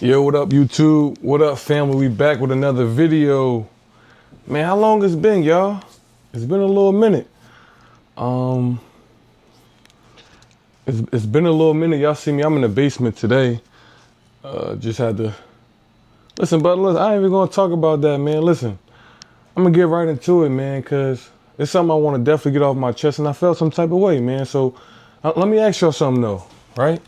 Yo, what up, YouTube? What up, family? We back with another video. Man, how long it's been, y'all? It's been a little minute. It's been a little minute. Y'all see me? I'm in the basement today. Just had to listen, but listen, I ain't even gonna talk about that, man. Listen, I'm gonna get right into it, man, cause it's something I want to definitely get off my chest, and I felt some type of way, man. So let me ask y'all something though, right?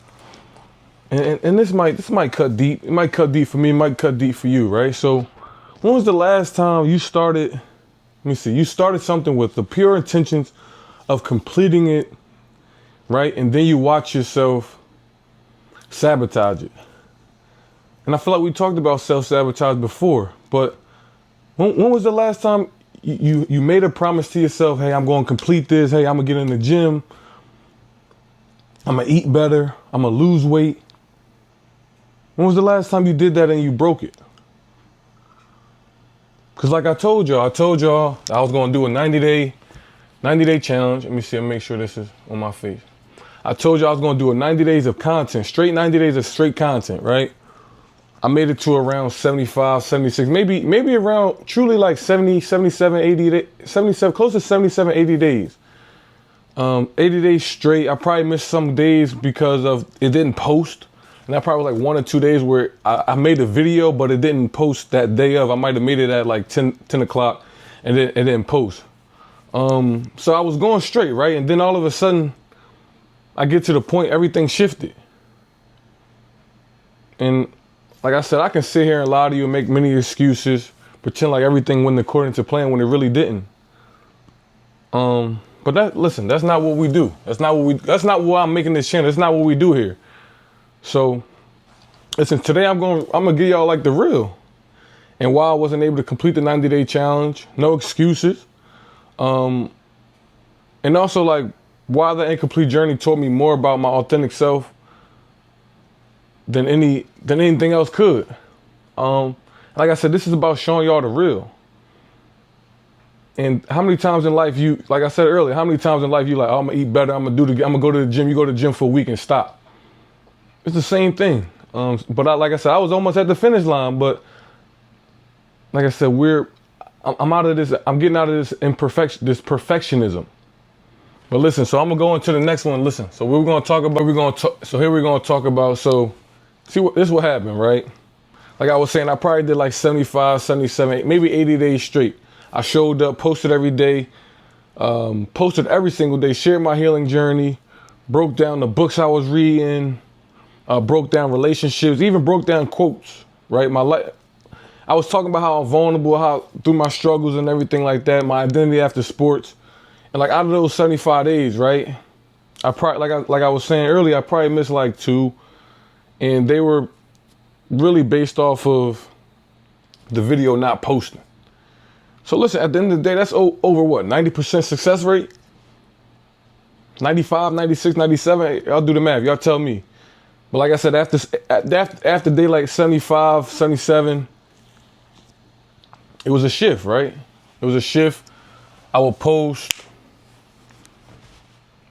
And this might cut deep. It might cut deep for me. It might cut deep for you, right? So, when was the last time you started? Let me see. You started something with the pure intentions of completing it, right? And then you watch yourself sabotage it. And I feel like we talked about self-sabotage before, but when was the last time you made a promise to yourself? Hey, I'm going to complete this. Hey, I'm gonna get in the gym. I'm gonna eat better. I'm gonna lose weight. When was the last time you did that and you broke it? Because like I told y'all I was going to do a 90-day challenge. Let me see, I'll make sure this is on my face. I told you I was going to do a 90 days of content, straight 90 days of straight content, right? I made it to around 75, 76, maybe around truly like 70, 77, 80, 77, close to 77, 80 days. 80 days straight. I probably missed some days because of it didn't post. And that probably was like 1 or 2 days where I made a video, but it didn't post that day of. I might have made it at like 10 o'clock and it didn't post. So I was going straight, right? And then all of a sudden, I get to the point, everything shifted. And like I said, I can sit here and lie to you and make many excuses, pretend like everything went according to plan when it really didn't. But listen, that's not what we do. That's not why I'm making this channel. That's not what we do here. So, listen, today I'm gonna give y'all like the real and why I wasn't able to complete the 90-day challenge. No excuses. And also like why the incomplete journey taught me more about my authentic self than anything else could. Like I said, this is about showing y'all the real. And how many times in life like I said earlier, how many times in life you like, oh, I'm gonna eat better, I'm gonna go to the gym. You go to the gym for a week and stop. It's the same thing. But like I said, I was almost at the finish line, but like I said, I'm out of this. I'm getting out of this perfectionism. But listen, so I'm gonna go into the next one. Listen, so here we're gonna talk about, so see this what happened, right? Like I was saying, I probably did like 75, 77, maybe 80 days straight. I showed up, posted every day, posted every single day, shared my healing journey, broke down the books I was reading, broke down relationships, even broke down quotes, right? My life. I was talking about how I'm vulnerable, how through my struggles and everything like that, my identity after sports. And like out of those 75 days, right? I probably, like I was saying earlier, I probably missed like 2. And they were really based off of the video not posting. So listen, at the end of the day, that's over what? 90% success rate? 95, 96, 97? Y'all do the math, y'all tell me. But like I said, after day like 75, 77, it was a shift, right? It was a shift. I'll post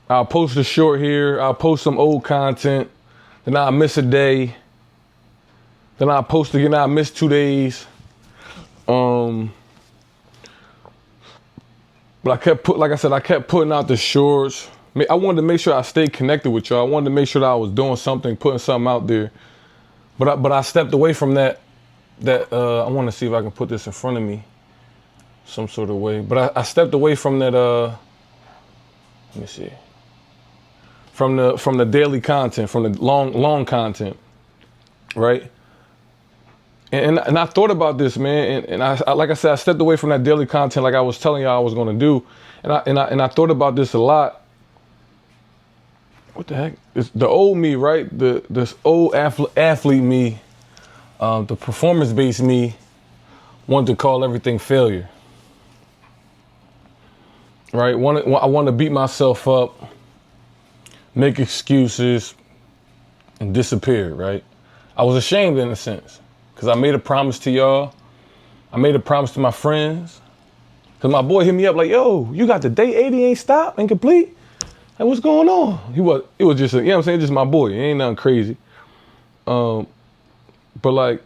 a short here. I'll post some old content. Then I'll miss a day. Then I'll post again. I'll miss 2 days. But I kept putting out the shorts. I wanted to make sure I stayed connected with y'all. I wanted to make sure that I was doing something, putting something out there. But I stepped away from that. I want to see if I can put this in front of me some sort of way. But I stepped away from that. Let me see. From the daily content, from the long content, right? And I thought about this, man. And I like I said, I stepped away from that daily content, like I was telling y'all I was going to do. And I thought about this a lot. What the heck? It's the old me, right? This old athlete me, the performance-based me, wanted to call everything failure, right? I want to beat myself up, make excuses, and disappear, right? I was ashamed in a sense, because I made a promise to y'all. I made a promise to my friends. Because my boy hit me up like, yo, you got the day 80 ain't stopped and complete? Like, what's going on? It was just, you know what I'm saying? Just my boy. It ain't nothing crazy. But like,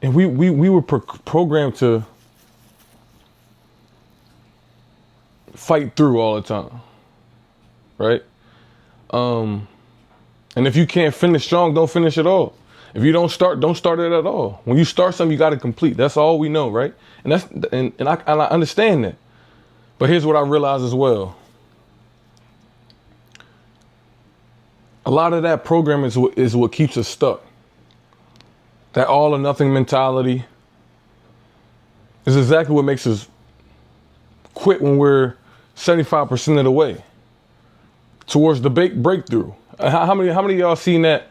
and we were programmed to fight through all the time, right? And if you can't finish strong, don't finish at all. If you don't start it at all. When you start something, you got to complete. That's all we know, right? And I understand that. But here's what I realize as well. A lot of that program is what keeps us stuck. That all or nothing mentality is exactly what makes us quit when we're 75% of the way towards the big breakthrough. How many of y'all seen that?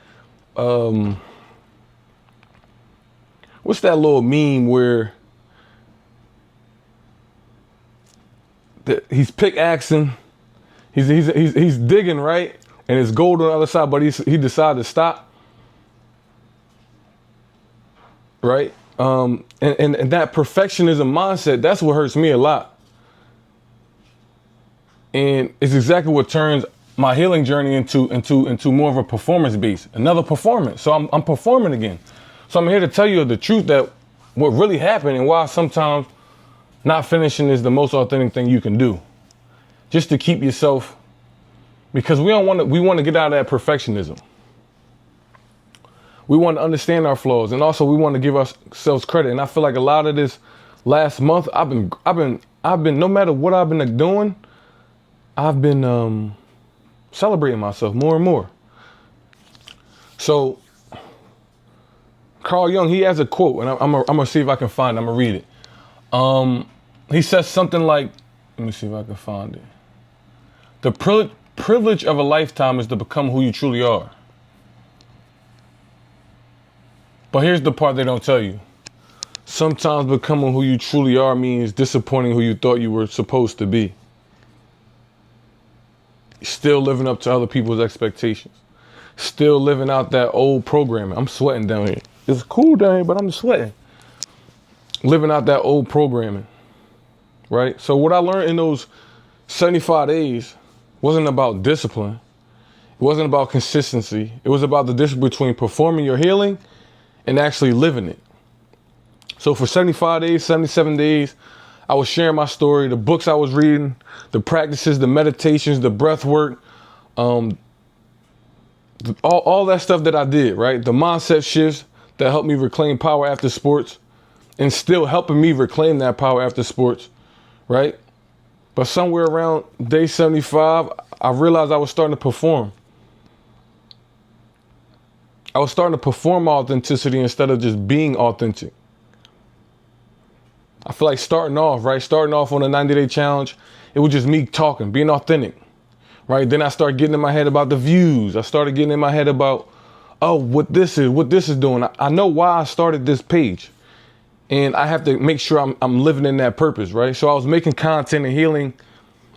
What's that little meme where he's pickaxing, he's digging, right? And it's gold on the other side, but he decided to stop. Right? And that perfectionism mindset, that's what hurts me a lot. And it's exactly what turns my healing journey into more of a performance base, another performance. So I'm performing again. So I'm here to tell you the truth that what really happened and why sometimes not finishing is the most authentic thing you can do. Just to keep yourself, because we want to get out of that perfectionism. We want to understand our flaws, and also we want to give ourselves credit. And I feel like a lot of this last month, I've been no matter what I've been doing, I've been celebrating myself more and more. So Carl Jung, he has a quote, and I'm gonna see if I can find it. I'm gonna read it. He says something like, let me see if I can find it. The privilege of a lifetime is to become who you truly are. But here's the part they don't tell you. Sometimes becoming who you truly are means disappointing who you thought you were supposed to be. Still living up to other people's expectations. Still living out that old programming. I'm sweating down here. It's cool down here, but I'm sweating. Living out that old programming, right? So what I learned in those 75 days wasn't about discipline. It wasn't about consistency. It was about the difference between performing your healing and actually living it. So for 75 days, 77 days, I was sharing my story, the books I was reading, the practices, the meditations, the breath work, all that stuff that I did, right? The mindset shifts that helped me reclaim power after sports and still helping me reclaim that power after sports, right? But somewhere around day 75, I realized I was starting to perform. I was starting to perform authenticity instead of just being authentic. I feel like starting off on a 90-day challenge, it was just me talking, being authentic, right? Then I started getting in my head about the views. I started getting in my head about, what this is doing. I know why I started this page, and I have to make sure I'm living in that purpose, right? So I was making content and healing.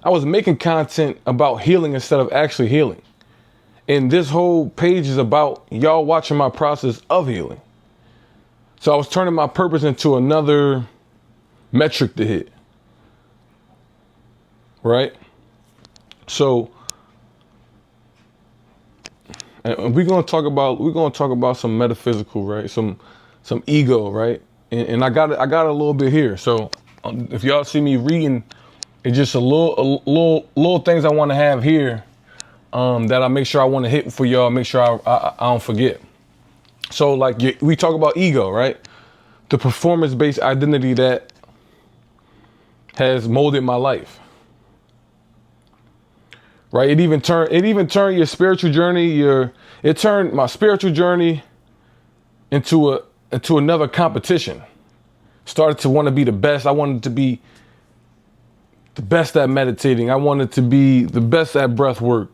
I was making content about healing instead of actually healing. And this whole page is about y'all watching my process of healing. So I was turning my purpose into another metric to hit, right? So, and we're gonna talk about some metaphysical, right? Some ego, right? And I got a little bit here. So if y'all see me reading, it's just a little things I want to have here. That I make sure I want to hit for y'all, make sure I don't forget. So like we talk about ego, right? The performance-based identity that has molded my life, right? It even turned your spiritual journey, it turned my spiritual journey into another competition. Started to want to be the best. I wanted to be the best at meditating. I wanted to be the best at breath work.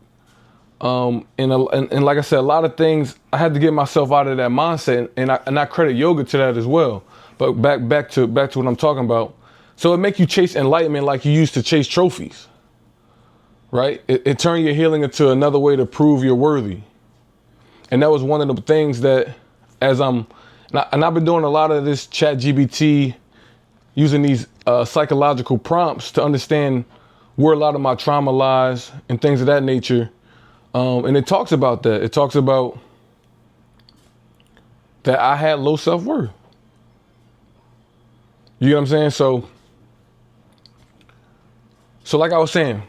And like I said, a lot of things I had to get myself out of that mindset, and I credit yoga to that as well. But back to what I'm talking about. So it make you chase enlightenment like you used to chase trophies, right? It turned your healing into another way to prove you're worthy. And that was one of the things that and I've been doing a lot of this ChatGPT, using these psychological prompts to understand where a lot of my trauma lies and things of that nature. And it talks about that. It talks about that I had low self-worth. You get what I'm saying? So like I was saying,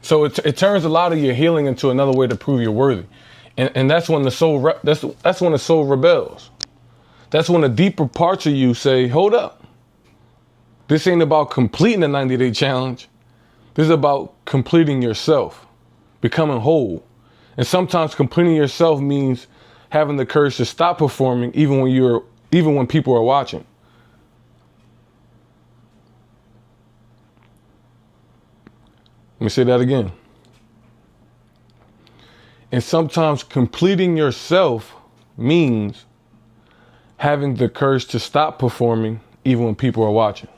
so it turns a lot of your healing into another way to prove you're worthy. And that's when the soul, that's when the soul rebels. That's when the deeper parts of you say, hold up. This ain't about completing the 90-day challenge. This is about completing yourself, becoming whole. And sometimes completing yourself means having the courage to stop performing even when people are watching. Let me say that again. And sometimes completing yourself means having the courage to stop performing even when people are watching.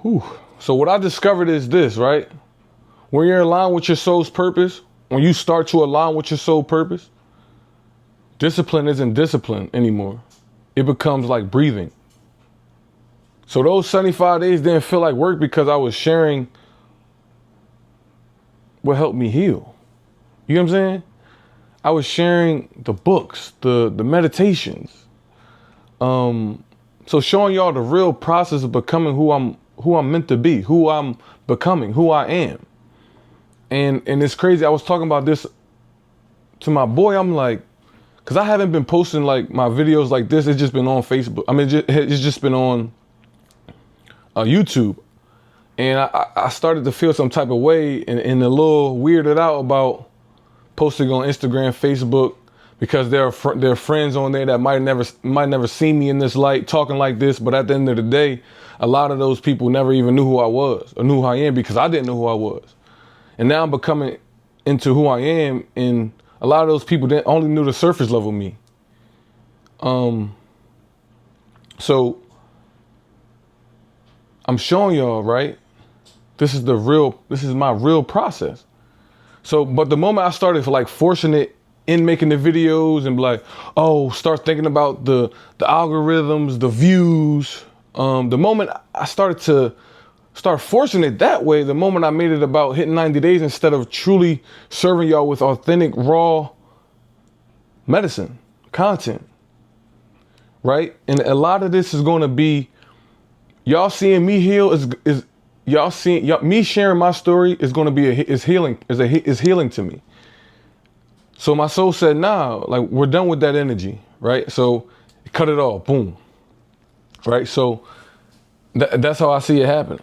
Whew. So what I discovered is this, right? When you're aligned with your soul's purpose, when you start to align with your soul purpose, discipline isn't discipline anymore. It becomes like breathing. So those 75 days didn't feel like work because I was sharing what helped me heal. You know what I'm saying? I was sharing the books, the meditations. So showing y'all the real process of becoming who I'm meant to be, who I'm becoming, who I am. And it's crazy. I was talking about this to my boy. I'm like, because I haven't been posting like my videos like this. It's just been on Facebook. I mean, it's just been on YouTube. And I started to feel some type of way and a little weirded out about posting on Instagram, Facebook, because there are friends on there that might never see me in this light talking like this. But at the end of the day, a lot of those people never even knew who I was or knew who I am because I didn't know who I was. And now I'm becoming into who I am. And a lot of those people only knew the surface level me. So I'm showing y'all, right? This is my real process. So, but the moment I started forcing it in making the videos and be like, oh, start thinking about the algorithms, the views. The moment I started to start forcing it that way, the moment I made it about hitting 90 days instead of truly serving y'all with authentic, raw medicine, content, right? And a lot of this is going to be y'all seeing me heal is y'all seeing me sharing my story is going to be is healing to me. So my soul said, nah, like we're done with that energy, right? So cut it off, boom, right? So that's how I see it happen.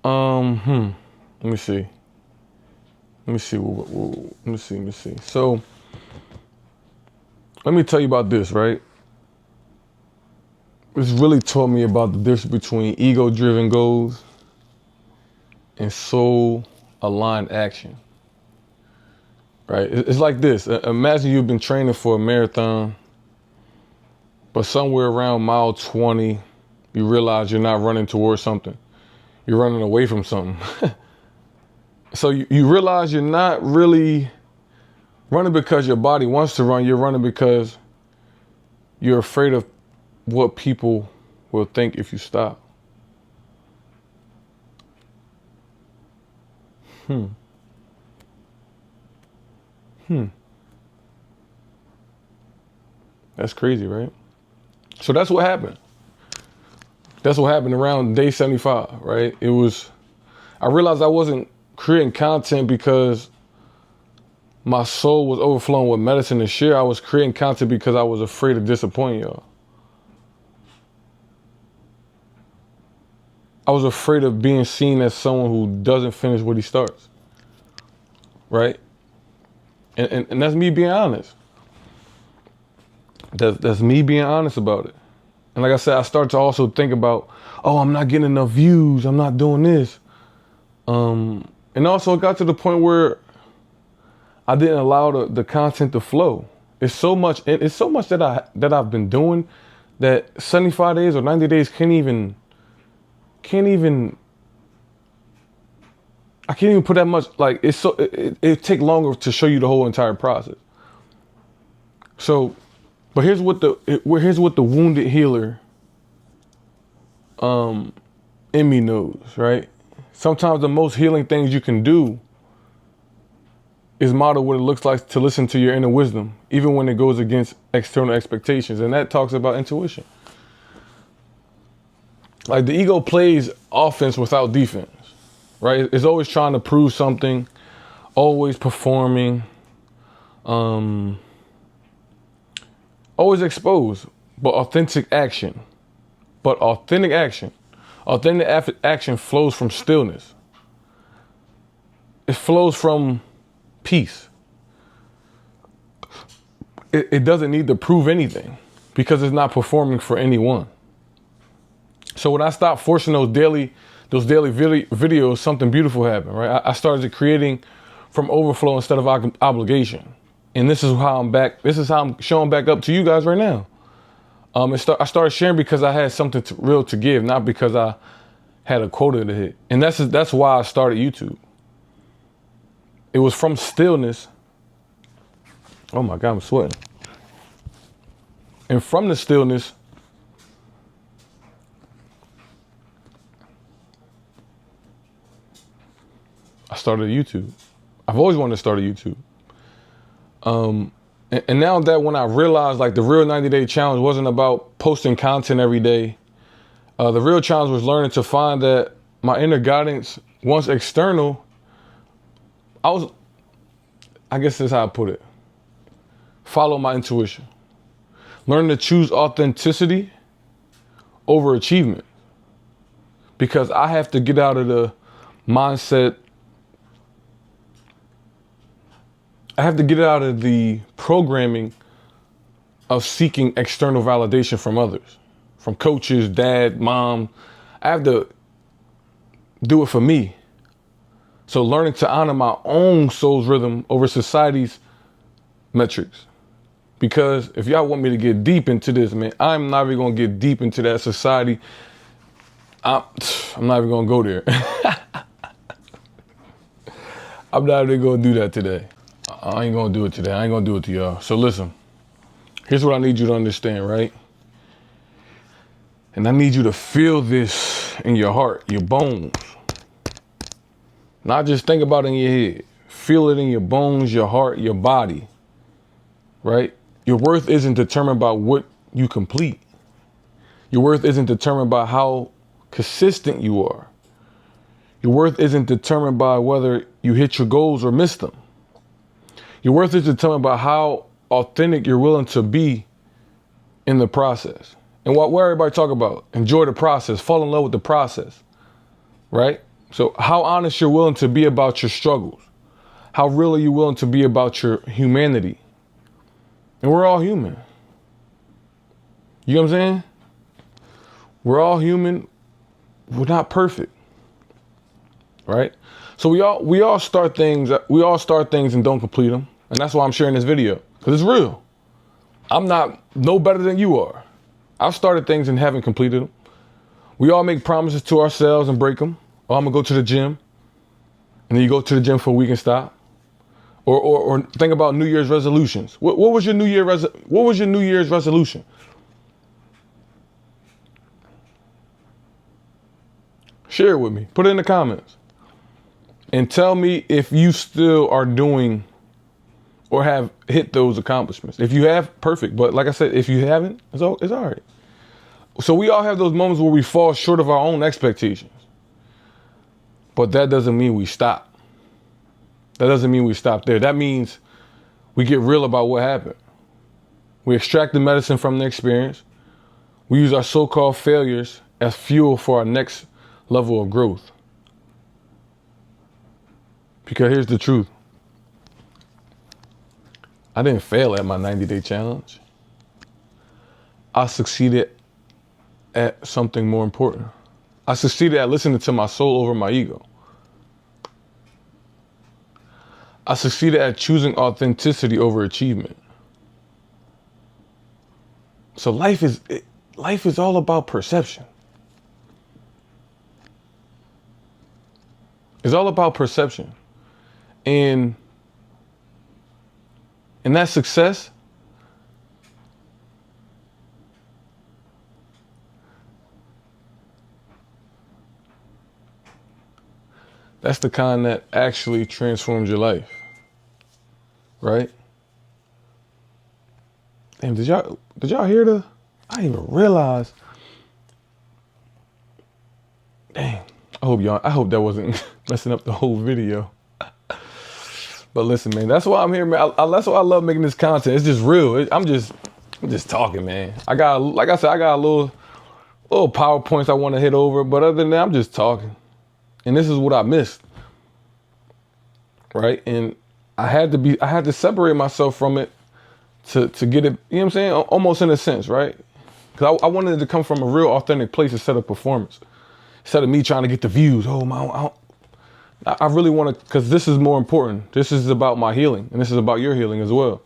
Let me see. So let me tell you about this, right? This really taught me about the difference between ego-driven goals and soul-aligned action. Right? It's like this. Imagine you've been training for a marathon, but somewhere around mile 20, you realize you're not running towards something. You're running away from something. So you realize you're not really running because your body wants to run. You're running because you're afraid of what people will think if you stop. That's crazy, right? So that's what happened. That's what happened around day 75, right? I realized I wasn't creating content because my soul was overflowing with medicine to share. I was creating content because I was afraid of disappointing y'all. I was afraid of being seen as someone who doesn't finish what he starts, right? And that's me being honest. That's me being honest about it. And like I said, I start to also think about, oh, I'm not getting enough views. I'm not doing this. And also it got to the point where I didn't allow the content to flow. It's so much that I've been doing that 75 days or 90 days I can't even put that much, like it take longer to show you the whole entire process. So, but here's what the wounded healer in me knows, right? Sometimes the most healing things you can do is modeled what it looks like to listen to your inner wisdom, even when it goes against external expectations. And that talks about intuition. Like the ego plays offense without defense, right? It's always trying to prove something, always performing, always exposed, but authentic action. Authentic action flows from stillness. It flows from peace. It doesn't need to prove anything because it's not performing for anyone. So when I stopped forcing those daily videos, something beautiful happened, right? I started creating from overflow instead of obligation. And this is how I'm back. This is how I'm showing back up to you guys right now. I started sharing because I had something real to give, not because I had a quota to hit. And that's why I started YouTube. It was from stillness. Oh my God, I'm sweating. And from the stillness, I started YouTube. I've always wanted to start a YouTube. And now that when I realized like the real 90-day challenge wasn't about posting content every day, the real challenge was learning to find that my inner guidance, once external, I guess that's how I put it. Follow my intuition. Learn to choose authenticity over achievement. Because I have to get out of the mindset. I have to get out of the programming of seeking external validation from others, from coaches, dad, mom. I have to do it for me. So learning to honor my own soul's rhythm over society's metrics. Because if y'all want me to get deep into this, man, I'm not even going to get deep into that society. I'm not even going to go there. I'm not even going to do that today. I ain't going to do it today. I ain't going to do it to y'all. So listen, here's what I need you to understand, right? And I need you to feel this in your heart, your bones. Not just think about it in your head. Feel it in your bones, your heart, your body, right? Your worth isn't determined by what you complete. Your worth isn't determined by how consistent you are. Your worth isn't determined by whether you hit your goals or miss them. Your worth is determined by how authentic you're willing to be in the process. And what everybody talk about, enjoy the process, fall in love with the process, right? So how honest you're willing to be about your struggles. How real are you willing to be about your humanity? And we're all human. You know what I'm saying? We're all human. We're not perfect, right? So we all start things and don't complete them. And that's why I'm sharing this video, because it's real. I'm not no better than you are. I've started things and haven't completed them. We all make promises to ourselves and break them. Oh, I'm gonna go to the gym. And then you go to the gym for a week and stop. Or think about New Year's resolutions. What was your New Year's resolution? Share it with me. Put it in the comments. And tell me if you still are doing or have hit those accomplishments. If you have, perfect. But like I said, if you haven't, it's all right. So we all have those moments where we fall short of our own expectations. But that doesn't mean we stop. That doesn't mean we stop there. That means we get real about what happened. We extract the medicine from the experience. We use our so-called failures as fuel for our next level of growth. Because here's the truth. I didn't fail at my 90-day challenge. I succeeded at something more important. I succeeded at listening to my soul over my ego. I succeeded at choosing authenticity over achievement. So life is all about perception. It's all about perception. And that success, that's the kind that actually transforms your life. right? Damn, did y'all hear I didn't even realize. Dang, I hope that wasn't messing up the whole video. But listen, man, that's why I'm here, man. That's why I love making this content. It's just real. I'm just talking, man. Like I said, I got a little PowerPoints I want to hit over, but other than that, I'm just talking. And this is what I missed, right? And I had to separate myself from it to get it, you know what I'm saying? Almost in a sense, right? Because I wanted it to come from a real authentic place instead of performance. Instead of me trying to get the views. Oh, my, I really want to, because this is more important. This is about my healing, and this is about your healing as well.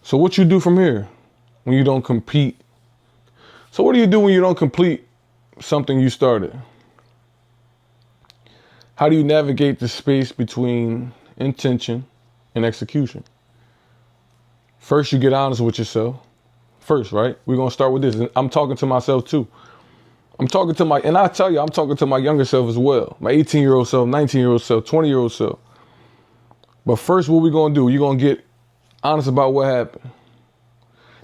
So what you do from here when you don't compete? So what do you do when you don't complete something you started? How do you navigate the space between intention and execution? First, you get honest with yourself. First, right? We're going to start with this. And I'm talking to myself too. And I tell you, I'm talking to my younger self as well. My 18-year-old self, 19-year-old self, 20-year-old self. But first, what we're going to do, you're going to get honest about what happened.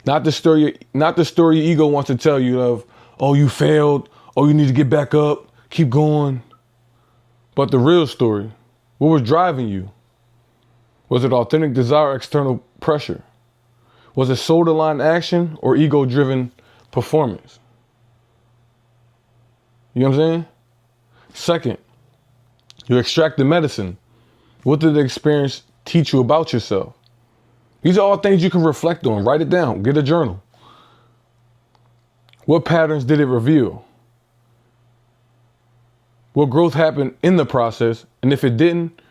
Not the story your ego wants to tell you of, oh, you failed. Oh, you need to get back up. Keep going. But the real story, what was driving you? Was it authentic desire or external pressure? Was it soul-aligned action or ego-driven performance? You know what I'm saying? Second, you extract the medicine. What did the experience teach you about yourself? These are all things you can reflect on. Write it down. Get a journal. What patterns did it reveal? What growth happened in the process? And if you didn't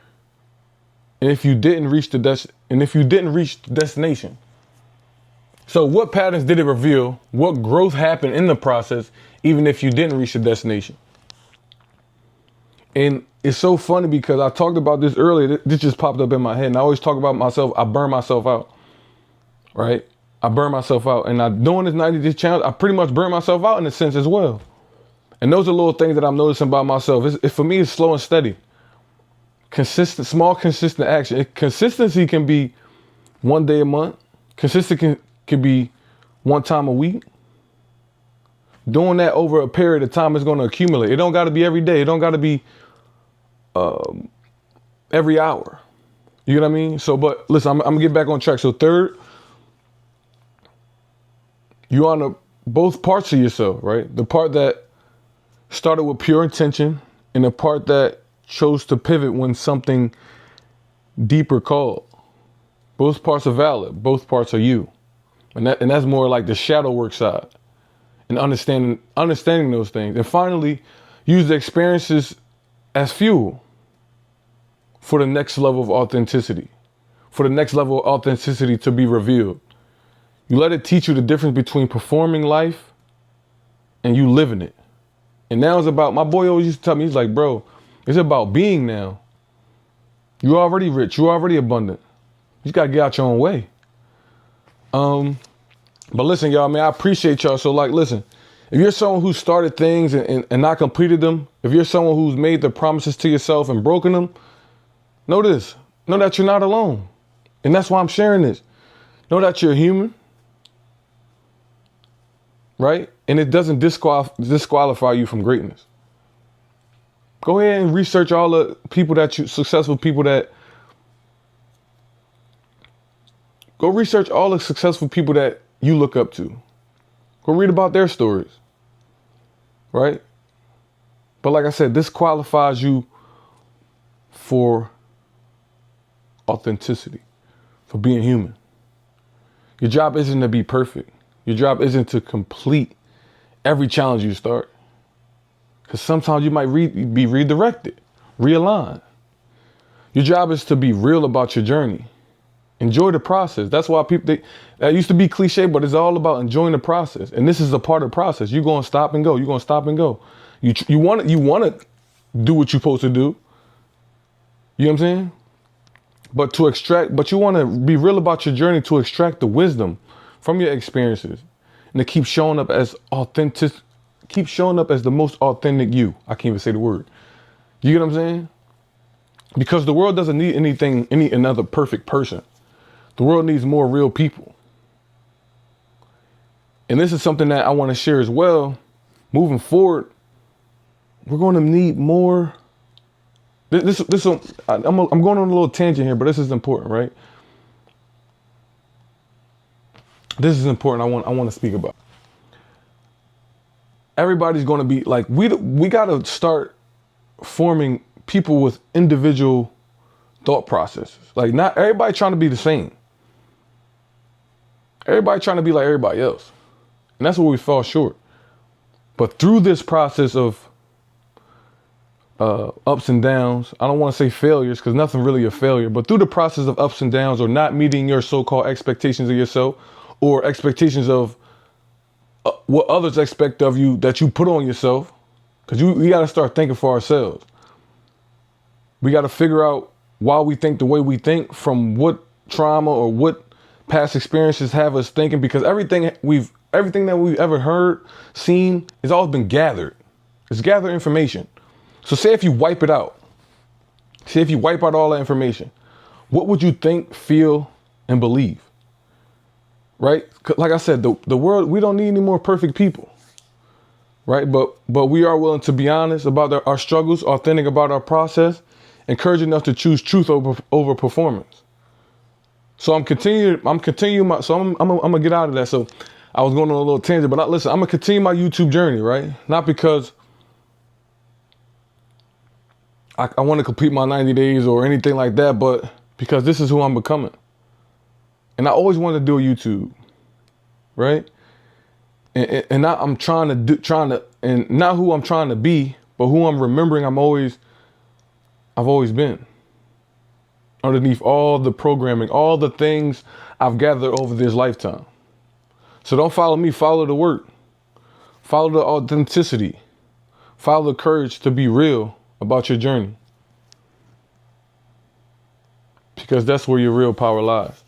reach the destination. So what patterns did it reveal? What growth happened in the process, even if you didn't reach the destination? And it's so funny because I talked about this earlier. This just popped up in my head. And I always talk about myself. I burn myself out, right? I burn myself out. And doing this 90-day challenge, I pretty much burn myself out in a sense as well. And those are little things that I'm noticing about myself. For me, it's slow and steady. Small, consistent action. Consistency can be one day a month. Consistency can be one time a week. Doing that over a period of time is going to accumulate. It don't got to be every day. It don't got to be every hour. You know what I mean? So, but listen, I'm going to get back on track. So third, you honor both parts of yourself, right? The part that started with pure intention and the part that chose to pivot when something deeper called. Both parts are valid. Both parts are you. And that's more like the shadow work side and understanding those things. And finally, use the experiences as fuel for the next level of authenticity, for the next level of authenticity to be revealed. You let it teach you the difference between performing life and you living it. And now it's about, my boy always used to tell me, he's like, bro, it's about being now. You're already rich. You're already abundant. You just got to get out your own way. But listen, y'all, man, I appreciate y'all. So like, listen, if you're someone who started things and not completed them, if you're someone who's made the promises to yourself and broken them, know this, know that you're not alone. And that's why I'm sharing this. Know that you're human, right? And it doesn't disqualify you from greatness. Go ahead and research all the people successful people that you look up to. Go read about their stories, right? But like I said, this qualifies you for authenticity, for being human. Your job isn't to be perfect. Your job isn't to complete every challenge you start. Because sometimes you might be redirected, realigned. Your job is to be real about your journey. Enjoy the process. That's why that used to be cliche, but it's all about enjoying the process. And this is a part of the process. You're going to stop and go. You're going to stop and go. You want to do what you're supposed to do. You know what I'm saying? But you want to be real about your journey to extract the wisdom from your experiences and to keep showing up as authentic. Keep showing up as the most authentic you. I can't even say the word. You get what I'm saying? Because the world doesn't need another perfect person. The world needs more real people. And this is something that I want to share as well. Moving forward, we're going to need more. I'm going on a little tangent here, but this is important, right? This is important. I want to speak about. Everybody's going to be like, we got to start forming people with individual thought processes. Like, not everybody trying to be the same. Everybody trying to be like everybody else. And that's where we fall short. But through this process of ups and downs, I don't want to say failures because nothing really a failure, but through the process of ups and downs or not meeting your so-called expectations of yourself or expectations of what others expect of you that you put on yourself, because we got to start thinking for ourselves. We got to figure out why we think the way we think, from what trauma or what past experiences have us thinking, because everything that we've ever heard, seen, has always been gathered. It's gathered information. So say if you wipe it out, say if you wipe out all that information, what would you think, feel, and believe? Right? Like I said, the world, we don't need any more perfect people. Right? But we are willing to be honest about our struggles, authentic about our process, and courage enough to choose truth over performance. So I'm gonna get out of that. So I was going on a little tangent, but listen, I'm gonna continue my YouTube journey, right? Not because I want to complete my 90 days or anything like that, but because this is who I'm becoming. And I always wanted to do a YouTube, right? And now I'm and not who I'm trying to be, but who I'm remembering I've always been. Underneath all the programming, all the things I've gathered over this lifetime. So don't follow me, follow the work. Follow the authenticity. Follow the courage to be real about your journey. Because that's where your real power lies.